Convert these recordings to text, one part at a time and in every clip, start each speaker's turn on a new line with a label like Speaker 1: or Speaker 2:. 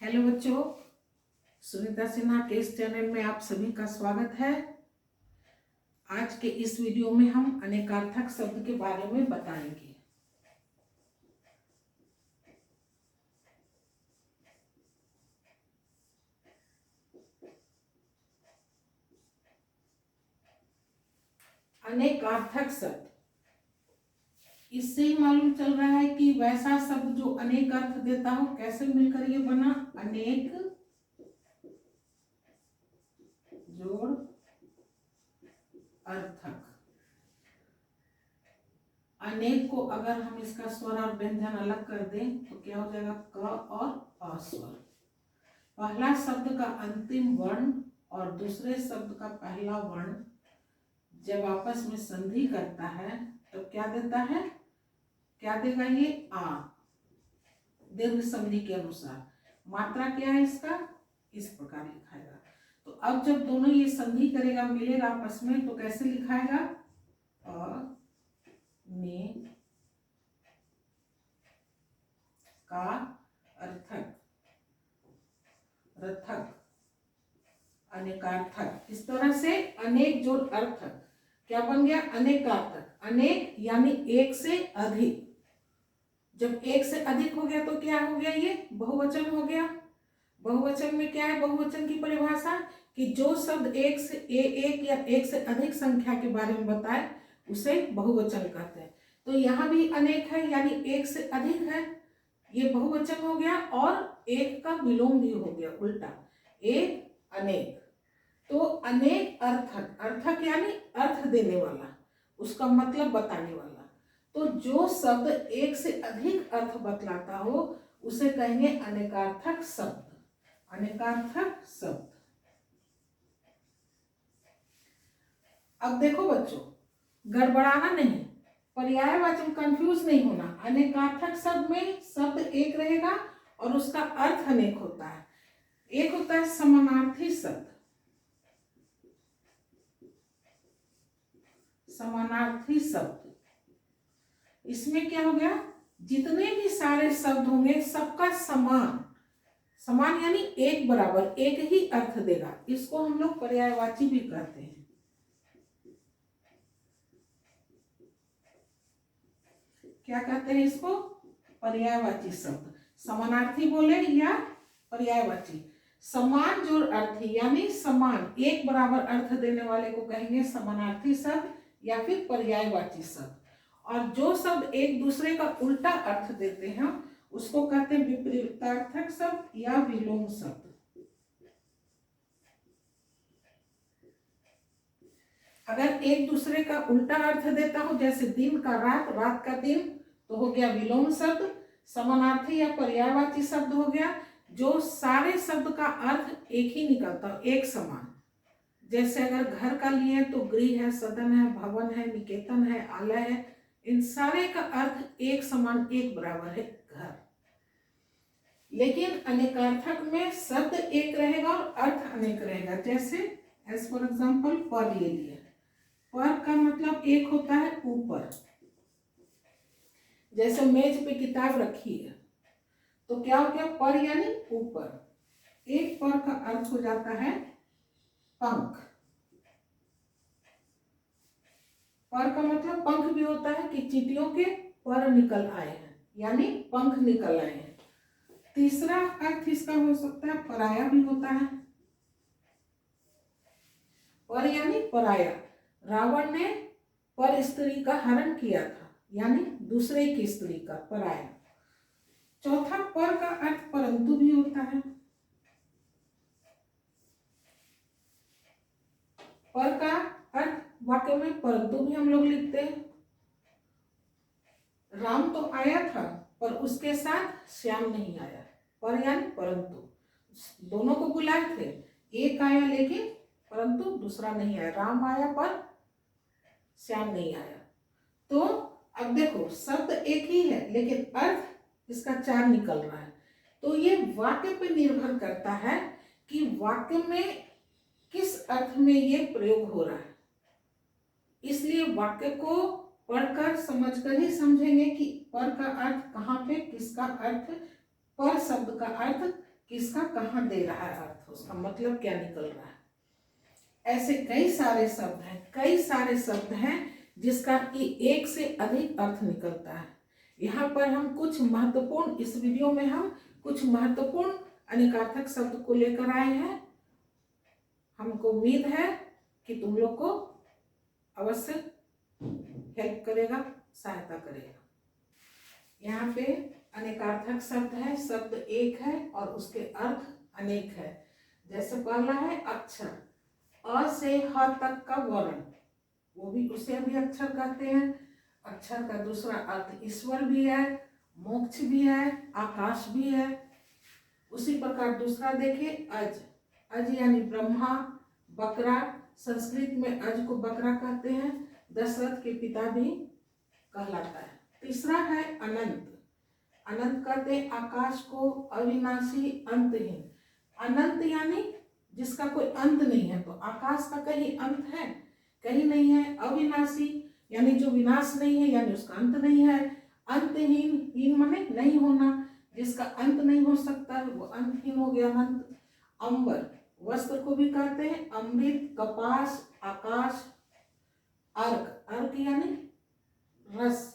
Speaker 1: Hello बच्चों, सुनीता सिन्हा के इस चैनल में आप सभी का स्वागत है। आज के इस वीडियो में हम अनेकार्थक शब्द के बारे में बताएंगे। अनेकार्थक शब्द, इससे ही मालूम चल रहा है कि वैसा शब्द जो अनेक अर्थ देता हो कैसे मिलकर ये बना अनेक जोड़ अर्थक। अनेक को अगर हम इसका स्वर और व्यंजन अलग कर दें तो क्या हो जाएगा क और अ स्वर। पहला शब्द का अंतिम वर्ण और दूसरे शब्द का पहला वर्ण जब आपस में संधि करता है तो क्या देता है, क्या देगा ये आ, दीर्घ संधि के अनुसार। मात्रा क्या है इसका, इस प्रकार लिखाएगा। तो अब जब दोनों ये संधि करेगा, मिलेगा आपस में, तो कैसे लिखाएगा अनेक का अर्थक, रथक, अनेकार्थक। इस तरह से अनेक जोड़ अर्थक क्या बन गया अनेकार्थक। अनेक यानी एक से अधिक। जब एक से अधिक हो गया तो क्या हो गया, ये बहुवचन हो गया। बहुवचन में क्या है, बहुवचन की परिभाषा कि जो शब्द एक से एक या एक से अधिक संख्या के बारे में बताए उसे बहुवचन कहते हैं। तो यहाँ भी अनेक है यानी एक से अधिक है, ये बहुवचन हो गया। और एक का विलोम भी हो गया, उल्टा एक अनेक। तो अनेक अर्थक, अर्थक यानी अर्थ देने वाला, उसका मतलब बताने वाला। तो जो शब्द एक से अधिक अर्थ बतलाता हो उसे कहेंगे अनेकार्थक शब्द, अनेकार्थक शब्द। अब देखो बच्चों, गड़बड़ाना नहीं, पर्यायवाची कंफ्यूज नहीं होना। अनेकार्थक शब्द में शब्द एक रहेगा और उसका अर्थ अनेक होता है। एक होता है समानार्थी शब्द, समानार्थी शब्द। इसमें क्या हो गया, जितने भी सारे शब्द होंगे सबका समान, समान यानी एक बराबर, एक ही अर्थ देगा। इसको हम लोग पर्यायवाची भी कहते हैं। क्या कहते हैं इसको, पर्यायवाची शब्द। समानार्थी बोले या पर्यायवाची। समान जोड़ अर्थी यानी समान एक बराबर अर्थ देने वाले को कहेंगे समानार्थी शब्द या फिर पर्यायवाची शब्द। और जो शब्द एक दूसरे का उल्टा अर्थ देते हैं उसको कहते हैं विपरीतार्थक शब्द या विलोम शब्द। अगर एक दूसरे का उल्टा अर्थ देता हो, जैसे दिन का रात, रात का दिन, तो हो गया विलोम शब्द। समानार्थी या पर्यायवाची शब्द हो गया जो सारे शब्द का अर्थ एक ही निकलता हो, एक समान। जैसे अगर घर का लिए तो गृह है, सदन है, भवन है, निकेतन है, आलय है, इन सारे का अर्थ एक समान, एक बराबर है, घर। लेकिन अनेकार्थक में शब्द एक रहेगा और अर्थ अनेक रहेगा। जैसे एज फॉर एग्जाम्पल पर ले लिया, पर का मतलब एक होता है ऊपर। जैसे मेज पे किताब रखी है तो क्या हो गया, पर यानी ऊपर। एक पर का अर्थ हो जाता है पंख। पर का मतलब पंख भी होता है कि चींटियों के पर निकल आए हैं, यानी पंख निकल आए हैं। तीसरा अर्थ इसका हो सकता है पराया भी होता है। पर यानी पराया। रावण ने पर स्त्री का हरण किया था, यानी दूसरे की स्त्री का, पराया। चौथा पर का अर्थ परंतु भी होता है। पर का अर्थ वाक्य में परंतु भी हम लोग लिखते हैं। राम तो आया था पर उसके साथ श्याम नहीं आया, पर यानी परंतु। दोनों को बुलाए थे, एक आया लेकिन परंतु दूसरा नहीं आया। राम आया पर श्याम नहीं आया। तो अब देखो, शब्द एक ही है लेकिन अर्थ इसका चार निकल रहा है। तो ये वाक्य पे निर्भर करता है कि वाक्य में किस अर्थ में ये प्रयोग हो रहा है। इसलिए वाक्य को पढ़कर समझकर ही समझेंगे कि पर का अर्थ कहाँ पे, किसका अर्थ, पर शब्द का अर्थ किसका कहाँ दे रहा है अर्थ, उसका मतलब क्या निकल रहा है। ऐसे कई सारे शब्द हैं जिसका कि एक से अधिक अर्थ निकलता है। यहाँ पर हम कुछ महत्वपूर्ण, इस वीडियो में हम कुछ महत्वपूर्ण अनेकार्थक शब्द को लेकर आए हैं। हमको उम्मीद है कि तुम लोग को अवश्य हेल्प करेगा, सहायता करेगा। यहाँ पे अनेकार्थक शब्द है, शब्द एक है और उसके अर्थ अनेक है। जैसे पहला है अक्षर, अ से ह तक का वर्ण, वो भी उसे भी अक्षर कहते हैं। अक्षर का दूसरा अर्थ ईश्वर भी है, मोक्ष भी है, आकाश भी है। उसी प्रकार दूसरा देखिए अज, अज यानी ब्रह्मा, बकरा, संस्कृत में अज को बकरा कहते हैं, दशरथ के पिता भी कहलाता है। तीसरा है अनंत, अनंत कहते हैं आकाश को, अविनाशी, अंतहीन। अनंत यानी जिसका कोई अंत नहीं है, तो आकाश का कहीं अंत है, कहीं नहीं है। अविनाशी यानी जो विनाश नहीं है, यानी उसका अंत नहीं है। अंतहीन, हीन माने नहीं होना, जिसका अंत नहीं हो सकता है वो अंतहीन हो गया अनंत। अंबर, वस्त्र को भी कहते हैं, अमृत, कपास, आकाश। अर्क, अर्क यानी रस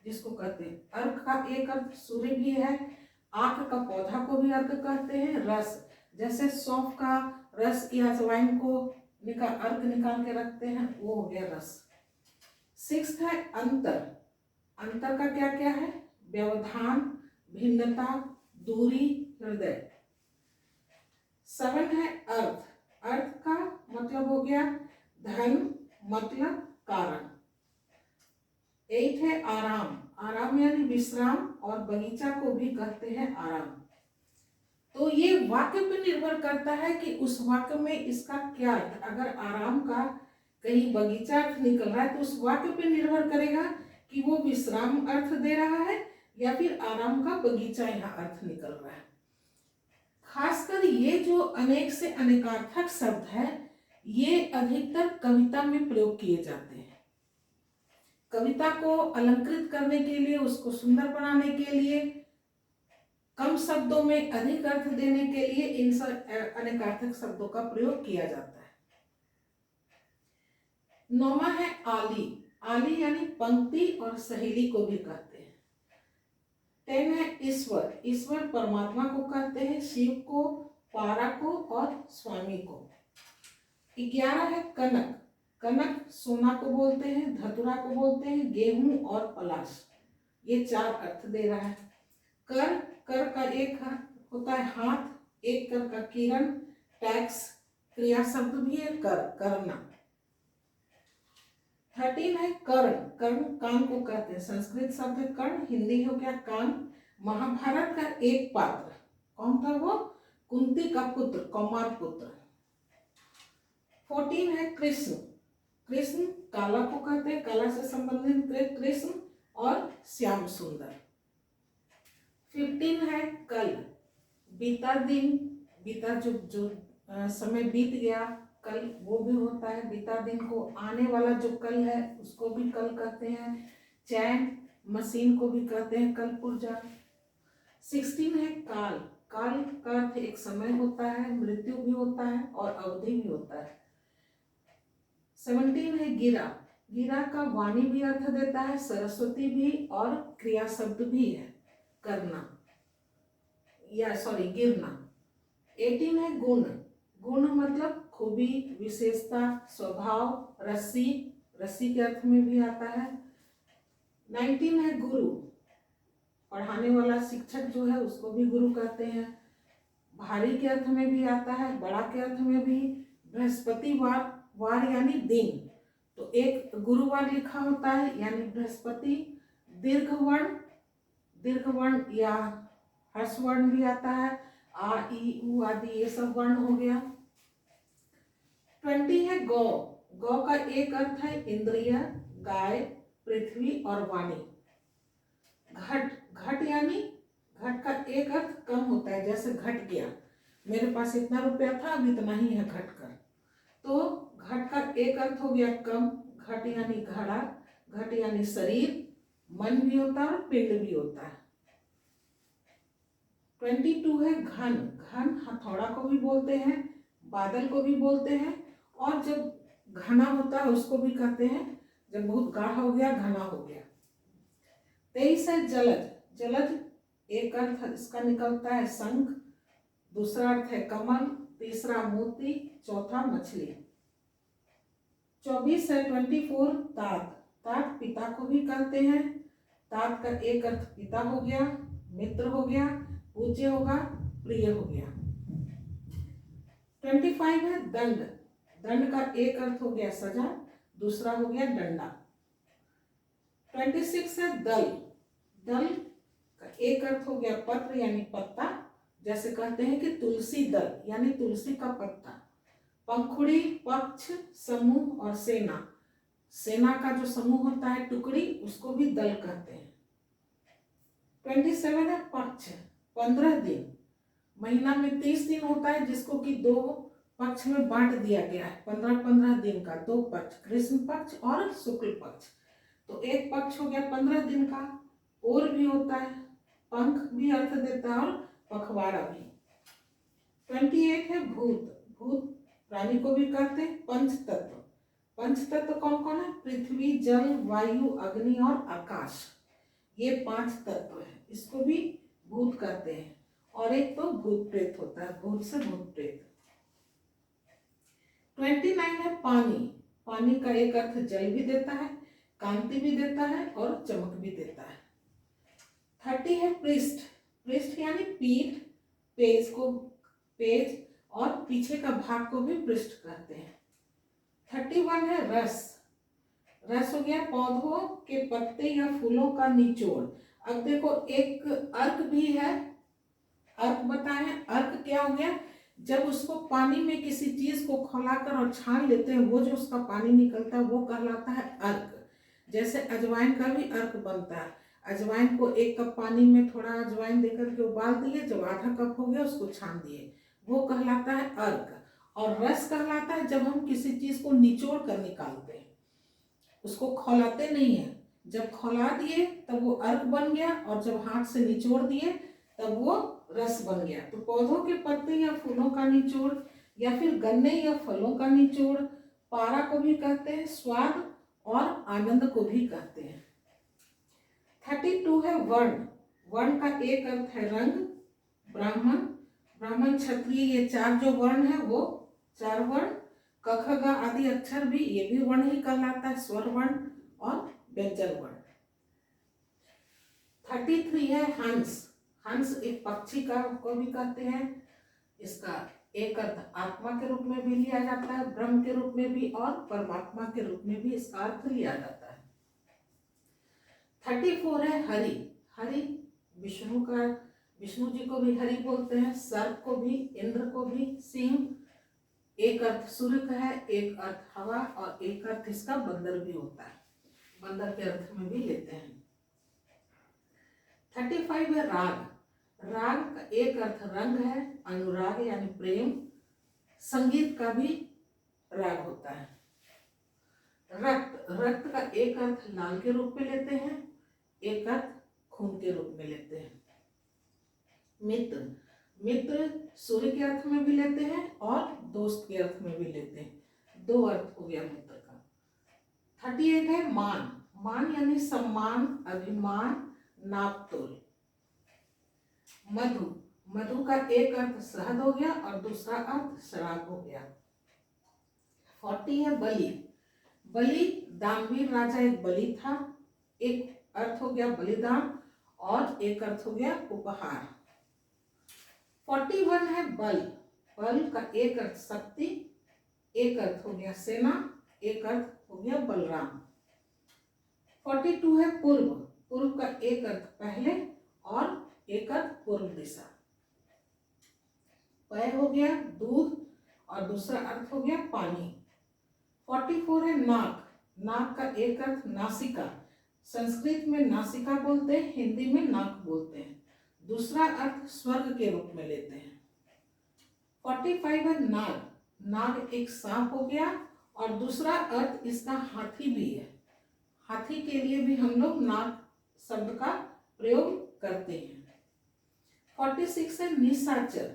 Speaker 1: जिसको कहते हैं। अर्क का एक अर्थ सूर्य भी है। आक का पौधा को भी अर्क कहते हैं। रस, जैसे सौंफ का रस या अजवाइन को अर्क निकाल के रखते हैं, वो हो गया रस। सिक्स्थ है अंतर, अंतर का क्या क्या है, व्यवधान, भिन्नता, दूरी, हृदय। 7 है अर्थ, अर्थ का मतलब हो गया धन, मतलब, कारण। 8 है आराम, आराम यानी विश्राम, और बगीचा को भी कहते हैं आराम। तो ये वाक्य पे निर्भर करता है कि उस वाक्य में इसका क्या अर्थ। अगर आराम का कहीं बगीचा अर्थ निकल रहा है तो उस वाक्य पे निर्भर करेगा कि वो विश्राम अर्थ दे रहा है या फिर आराम का बगीचा यहाँ अर्थ निकल रहा है। खासकर ये जो अनेक से अनेकार्थक शब्द है, ये अधिकतर कविता में प्रयोग किए जाते हैं। कविता को अलंकृत करने के लिए, उसको सुंदर बनाने के लिए, कम शब्दों में अधिक अर्थ देने के लिए इन अनेकार्थक शब्दों का प्रयोग किया जाता है। 9वां है आली, आली यानी पंक्ति और सहेली को भी कहते हैं। 10 है ईश्वर, ईश्वर परमात्मा को कहते हैं, शिव को, पारा को और स्वामी को। 11 है कनक, कनक सोना को बोलते हैं, धतुरा को बोलते हैं, गेहूं और पलाश। ये 4 अर्थ दे रहा है। कर, कर का एक अर्थ होता है हाथ, एक कर का किरण, टैक्स, क्रिया शब्द भी है कर, करना। 13 है कर्ण, कर्ण कान को कहते हैं, संस्कृत शब्द है कर्ण, हिंदी हो गया कान। महाभारत का एक पात्र कौन था वो, कुंती का पुत्र, कौमार पुत्र। 14 है कृष्ण, कृष्ण काला को कहते हैं, काला से संबंधित कृष्ण और श्याम सुंदर। 15 है कल, बीता दिन, बीता जो समय बीत गया, कल वो भी होता है। बीता दिन को, आने वाला जो कल है उसको भी कल कहते हैं। चैन, मशीन को भी कहते हैं कल पुर्जा। 16 है काल, काल का अर्थ एक समय होता है, मृत्यु भी होता है और अवधि भी होता है। 17 है गिरा, गिरा का वाणी भी अर्थ देता है, सरस्वती भी और क्रिया शब्द भी है, करना या गिरना। 18 है गुण, गुण मतलब खूबी, विशेषता, स्वभाव, रस्सी, रस्सी के अर्थ में भी आता है। 19 है गुरु, पढ़ाने वाला शिक्षक जो है उसको भी गुरु कहते हैं। भारी के अर्थ में भी आता है, बड़ा के अर्थ में भी। बृहस्पतिवार, वार यानी दिन, तो एक गुरुवार लिखा होता है यानी बृहस्पति। दीर्घवर्ण, दीर्घवर्ण या हर्षवर्ण भी आता है, आ ई उ आदि ये सब वर्ण हो गया। 20 है गौ, गौ का एक अर्थ है इंद्रिय, गाय, पृथ्वी और वाणी। घट, घट यानी घट का एक अर्थ कम होता है, जैसे घट गया, मेरे पास इतना रुपया था अब इतना ही है घट कर, तो घट का एक अर्थ हो गया कम। घट यानी घड़ा, घट यानी शरीर, मन भी होता है और पिंड भी होता है। 22 है घन। घन हथौड़ा को भी बोलते हैं, बादल को भी बोलते हैं, और जब घना होता है उसको भी कहते हैं, जब बहुत गाढ़ा हो गया, घना हो गया। 23 है जलज। जलज एक अर्थ इसका निकलता है शंख, दूसरा अर्थ है कमल, तीसरा मोती, चौथा मछली। 24 है 24 तात। तात पिता को भी कहते हैं। तात का एक अर्थ पिता हो गया, मित्र हो गया, पूज्य होगा, प्रिय हो गया। 25 है दंड। दंड का एक अर्थ हो गया सजा, दूसरा हो गया डंडा। 26 है दल। दल का एक अर्थ हो गया पत्र यानी पत्ता, जैसे कहते हैं कि तुलसी दल यानी तुलसी का पत्ता। पंखुड़ी, पक्ष, समूह और सेना। सेना का जो समूह होता है, टुकड़ी, उसको भी दल कहते हैं। 27 है पक्ष, 15 दिन। महीना में 30 दिन होता है, जिसको कि 2 पक्ष में बांट दिया गया है। 15-15 दिन का 2 पक्ष, कृष्ण पक्ष और शुक्ल पक्ष। तो एक पक्ष हो गया 15 दिन का। और भी होता है, पंख भी अर्थ देता है और पखवाड़ा भी। 28 है भूत। भूत प्राणी को भी कहते हैं। पंच तत्व। पंच तत्व कौन कौन है? पृथ्वी, जल, वायु, अग्नि और आकाश। ये 5 तत्व है, इसको भी भूत कहते हैं। और एक तो भूत प्रेत होता है, भूत से भूत प्रेत। 29 है पानी। पानी का एक अर्थ जल भी देता है, कांति भी देता है और चमक भी देता है। 30 है पृष्ठ। पृष्ठ यानी पीठ, पेज और पीछे का भाग को भी पृष्ठ कहते हैं। 31 है रस। रस हो गया पौधों के पत्ते या फूलों का निचोड़। अब देखो एक अर्क भी है, अर्क बताएं। अर्क क्या हो गया? जब उसको पानी में किसी चीज को खौलाकर और छान लेते हैं, वो जो उसका पानी निकलता है वो कहलाता है अर्क। जैसे अजवाइन का भी अर्क बनता है। अजवाइन को 1 कप पानी में थोड़ा अजवाइन देकर के उबाल दिए, जब आधा कप हो गया उसको छान दिए, वो कहलाता है अर्क। और रस कहलाता है जब हम किसी चीज को निचोड़ कर निकालते हैं, उसको खौलाते नहीं है। जब खौला दिए तब वो अर्क बन गया, और जब हाथ से निचोड़ दिए तब वो रस बन गया। तो पौधों के पत्ते या फूलों का निचोड़, या फिर गन्ने या फलों का निचोड़, पारा को भी कहते हैं, स्वाद और आनंद को भी कहते हैं। 32 है वर्ण। वर्ण का एक अर्थ है रंग। ब्राह्मण, ब्राह्मण, क्षत्रिय, ये 4 जो वर्ण है वो 4 वर्ण। क ख ग आदि अक्षर भी, ये भी वर्ण ही कहलाता है, स्वर वर्ण और व्यंजन वर्ण। 33 है हंस। हंस एक पक्षी का को भी कहते हैं। इसका एक अर्थ आत्मा के रूप में भी लिया जाता है, ब्रह्म के रूप में भी, और परमात्मा के रूप में भी इसका अर्थ लिया जाता है। 34 है हरि। हरि विष्णु जी को भी हरि बोलते हैं, सर्प को भी, इंद्र को भी, सिंह। एक अर्थ सूर्य का है, एक अर्थ हवा, और एक अर्थ इसका बंदर भी होता है, बंदर के अर्थ में भी लेते हैं। 35 है राग। राग का एक अर्थ रंग है, अनुराग यानी प्रेम। संगीत का भी राग होता है। रक्त, रक्त का एक अर्थ लाल के रूप में लेते हैं, एक अर्थ खून के रूप में लेते हैं। मित्र, मित्र सूर्य के अर्थ में भी लेते हैं और दोस्त के अर्थ में भी लेते हैं। 2 अर्थ हो गया मित्र का। 38 है मान। मान यानी सम्मान, अभिमान, नापतोल। मधु, मधु का एक अर्थ शहद हो गया और दूसरा अर्थ शराब हो गया। 40 है बलि। बलि दानवीर राजा एक बलि था, एक अर्थ हो गया बलिदान और एक अर्थ हो गया उपहार। 41 है बल। बल का एक अर्थ शक्ति, एक अर्थ हो गया सेना, एक अर्थ हो गया बलराम। 42 है पूर्व। पूर्व का एक अर्थ पहले और एक अर्थ पूर्व दिशा। पय हो गया दूध और दूसरा अर्थ हो गया पानी। 44 है नाक। नाक का एक अर्थ नासिका। संस्कृत में नासिका बोलते हैं, हिंदी में नाक बोलते हैं। दूसरा अर्थ स्वर्ग के रूप में लेते हैं। 45 है नाग। नाग एक सांप हो गया और दूसरा अर्थ इसका हाथी भी है। हाथी के लिए भी हम लोग नाग शब्द का प्रयोग करते हैं। 46 है निशाचर।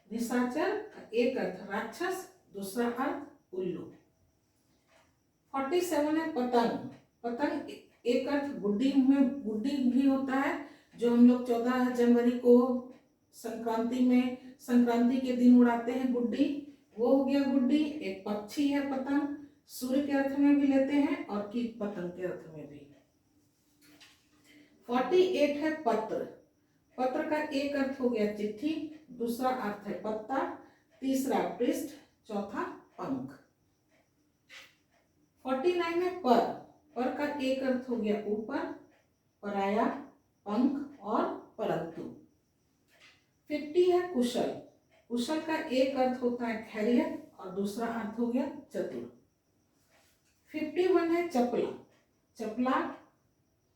Speaker 1: निशाचर का एक अर्थ राक्षस, दूसरा अर्थ उल्लू। 47 है पतंग। पतंग एक अर्थ गुड्डी में गुड्डी भी होता है, जो हम लोग 14 जनवरी को संक्रांति के दिन उड़ाते हैं गुड्डी, वो हो गया गुड्डी। एक पक्षी है पतंग, सूर्य के अर्थ में भी लेते हैं और कीट पतंग के अर्थ में भी। 48 है पत्र। पत्र का एक अर्थ हो गया चिट्ठी, दूसरा अर्थ है पत्ता, तीसरा पृष्ठ, चौथा पंख। 49 है पर। पर का एक अर्थ हो गया ऊपर, पराया, पंख और परंतु। 50 है कुशल। कुशल का एक अर्थ होता है खैरियत और दूसरा अर्थ हो गया चतुर। 51 है चपला। चपला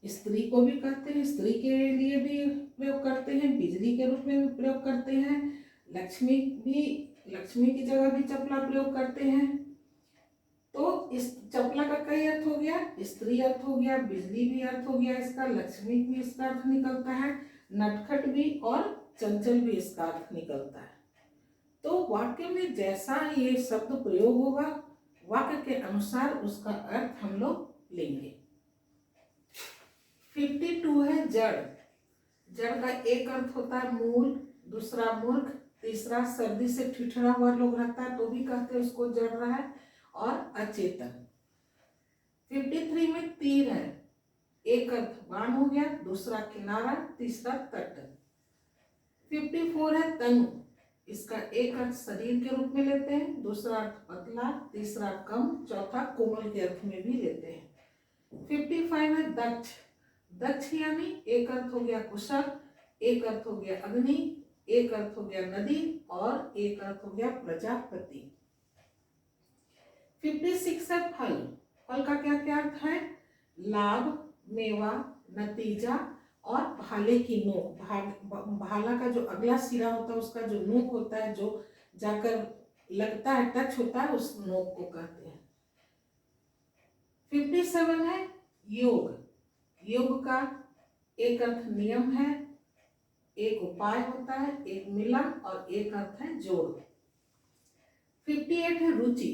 Speaker 1: स्त्री को भी कहते हैं, स्त्री के लिए भी प्रयोग करते हैं, बिजली के रूप में भी प्रयोग करते हैं, लक्ष्मी की जगह भी चपला प्रयोग करते हैं। तो इस चपला का कई अर्थ हो गया, स्त्री अर्थ हो गया, बिजली भी अर्थ हो गया इसका, लक्ष्मी भी इसका अर्थ निकलता है, नटखट भी और चंचल भी इसका अर्थ निकलता है। तो वाक्य में जैसा ये शब्द प्रयोग होगा, वाक्य के अनुसार उसका अर्थ हम लोग लेंगे। 52 है जड़। जड़ का एक अर्थ होता है मूल, दूसरा मूर्ख, तीसरा सर्दी से ठिठुरा हुआ लोग रहता है तो भी कहते हैं उसको जड़ रहा है, और अचेतन। 53 में तीर है। एक अर्थ बाण हो गया, दूसरा किनारा, तीसरा तट। 54 है तनु। इसका एक अर्थ शरीर के रूप में लेते हैं, दूसरा अर्थ पतला, तीसरा कम, चौथा कोमल के अर्थ में भी लेते हैं। 55 है दक्ष। दक्ष यानी एक अर्थ हो गया कुशल, एक अर्थ हो गया अग्नि, एक अर्थ हो गया नदी और एक अर्थ हो गया प्रजापति। 56 है फल। फल का क्या क्या अर्थ है? लाभ, मेवा, नतीजा और भाले की नोक। भाला का जो अगला सिरा होता है उसका जो नोक होता है, जो जाकर लगता है, टच होता है, उस नोक को कहते हैं। 57 है योग। योग का एक अर्थ नियम है, एक उपाय होता है, एक मिलन और एक अर्थ है जोड़। 58 है रुचि।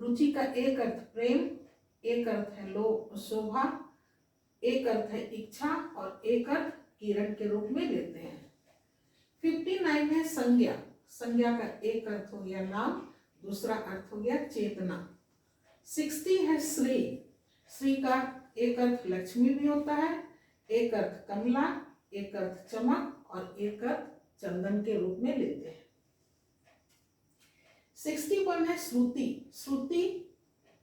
Speaker 1: रुचि का एक अर्थ प्रेम, एक अर्थ है शोभा, एक अर्थ है इच्छा और एक अर्थ किरण के रूप में लेते हैं। 59 है संज्ञा। संज्ञा का एक अर्थ हो गया नाम, दूसरा अर्थ हो गया चेतना। 60 है श्री। श्री का एक अर्थ लक्ष्मी भी होता है, एक अर्थ कमला, एक अर्थ चमक और एक अर्थ चंदन के रूप में लेते हैं। 61 है श्रुति। श्रुति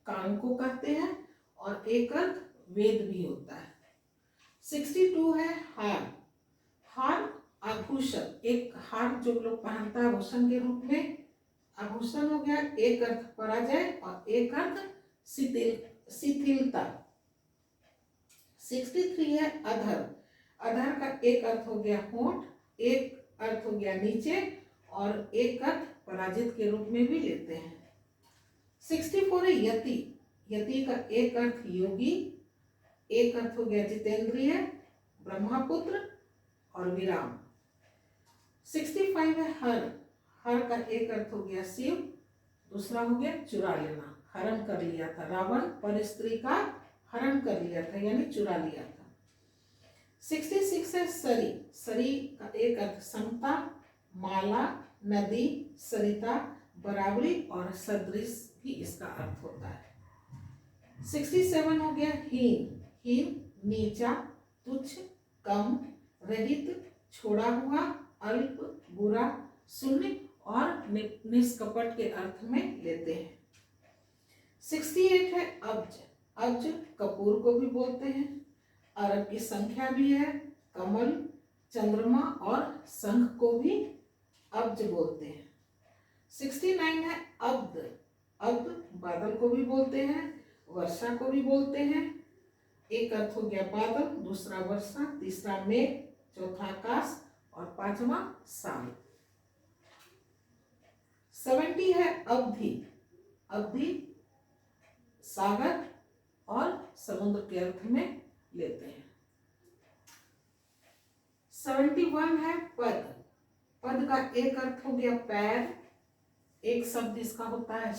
Speaker 1: कान को कहते हैं और एक अर्थ वेद भी होता है। 62 है हार। हार आभूषण, एक हार जो लोग पहनता है आभूषण के रूप में, आभूषण हो गया, एक अर्थ पराजय और एक अर्थ शिथिलता। 63 है अधर। अधर का एक अर्थ हो गया होंठ, एक अर्थ हो गया नीचे और एक अर्थ पराजित के रूप में भी लेते हैं। 64 है यति। यति का एक अर्थ योगी, एक अर्थ हो गया जितेंद्रिय, ब्रह्मपुत्र और विराम। 65 है हर। हर का एक अर्थ हो गया शिव, दूसरा हो गया चुरा लेना, हरण कर लिया था रावण, पर स्त्री का हरण कर लिया था यानी चुरा लिया था। 66 है सरी। सरी का एक अर्थ समता, माला, नदी, सरिता, बराबरी और सदृश भी इसका अर्थ होता है। 67 हो गया हीन। हीन नीचा, तुच्छ, कम, रहित, छोड़ा हुआ, अल्प, बुरा, शून्य और निष्कपट के अर्थ में लेते हैं। 68 है अब्ज। अब्ज कपूर को भी बोलते हैं, अरब की संख्या भी है, कमल, चंद्रमा और संख को भी अब्ज बोलते हैं। 69 है अब्द। अब्द बादल को भी बोलते हैं, वर्षा को भी बोलते हैं, एक अर्थ हो गया बादल, दूसरा वर्षा, तीसरा मेघ, चौथा आकाश और पांचवा साल। 70 है अवधि। अवधि सागर और समुद्र के अर्थ में लेते हैं। 71 है पद। पद का एक अर्थ हो गया पैर, एक शब्द इसका होता है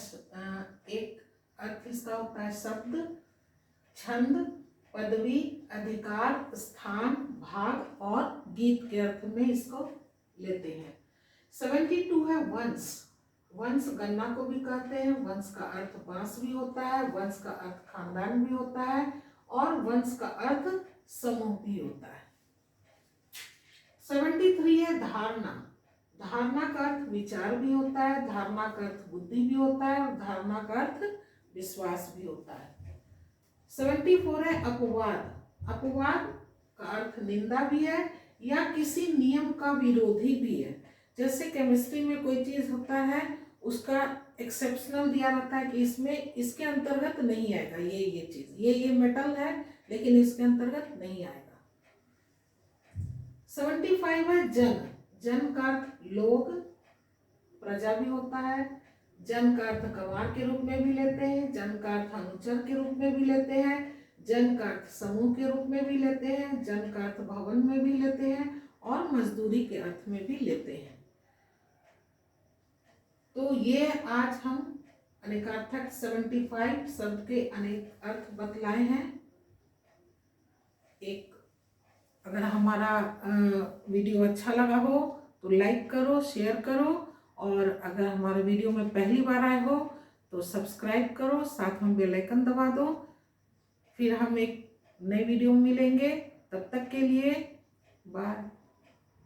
Speaker 1: एक अर्थ इसका होता है शब्द, छंद, पदवी, अधिकार, स्थान, भाग और गीत के अर्थ में इसको लेते हैं। 72 है वंश। वंश गन्ना को भी कहते हैं, वंश का अर्थ बांस भी होता है, वंश का अर्थ खानदान भी होता है और वंश का अर्थ समूह भी होता है। 73 है धारणा। धारणा का अर्थ विचार भी होता है, धारणा का अर्थ बुद्धि भी होता है और धारणा का अर्थ विश्वास भी होता है। 74 है अपवाद। अपवाद का अर्थ निंदा भी है या किसी नियम का विरोधी भी है। जैसे केमिस्ट्री में कोई चीज होता है, उसका एक्सेप्शनल दिया रहता है कि इसमें इसके अंतर्गत नहीं आएगा, ये चीज, ये मेटल है लेकिन इसके अंतर्गत नहीं आएगा। 75 है जन। जन का अर्थ लोग, प्रजा भी होता है। जन का अर्थ गवार के रूप में भी लेते हैं, जन का अर्थ अनुचर के रूप में भी लेते हैं, जन का अर्थ समूह के रूप में भी लेते हैं, जन का अर्थ भवन में भी लेते हैं और मजदूरी के अर्थ में भी लेते हैं। तो ये आज हम अनेकार्थक 75 शब्द के अनेक अर्थ बतलाए हैं। एक अगर हमारा वीडियो अच्छा लगा हो तो लाइक करो, शेयर करो और अगर हमारे वीडियो में पहली बार आए हो तो सब्सक्राइब करो, साथ में बेल आइकन दबा दो। फिर हम एक नए वीडियो में मिलेंगे, तब तक के लिए बाय।